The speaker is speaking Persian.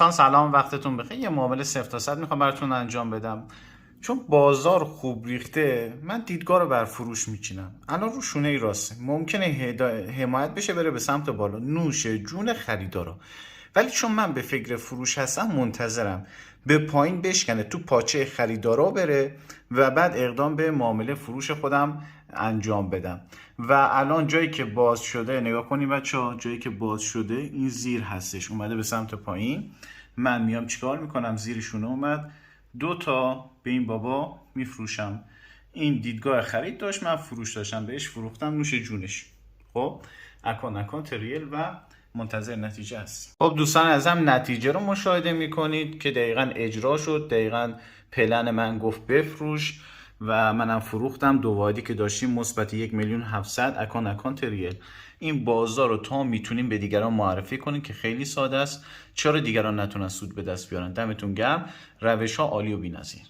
دوستان سلام، وقتتون بخیر. یه معامله 0 تا 100 میخوام براتون انجام بدم. چون بازار خوب ریخته، من دیدگاه رو بر فروش میچینم. الان رو شونه راسته ممکنه حمایت بشه بره به سمت بالا، نوش جون خریدارا. ولی چون من به فکر فروش هستم، منتظرم به پایین بشکنه، تو پاچه خریدارا بره و بعد اقدام به معامله فروش خودم انجام بدم. و الان جایی که باز شده، نگاه کنید بچه‌ها، جایی که باز شده این زیر هستش، اومده به سمت پایین. من میام چیکار میکنم؟ زیرشون اومد، 2 تا به این بابا میفروشم. این دیدگاه خرید داشت، من فروش داشتم، بهش فروختم، نوش جونش. خب اکان تریل و منتظر نتیجه است. خب دوستان ازم نتیجه رو مشاهده میکنید که دقیقا اجرا شد. دقیقا پلن من گفت بفروش و منم فروختم. دو واحدی که داشتیم مثبت 1,700,000 اکان تریل. این بازار رو تا میتونیم به دیگران معرفی کنیم که خیلی ساده است. چرا دیگران نتونن سود به دست بیارن؟ دمتون گرم. روش ها عالی و بی‌نظیر.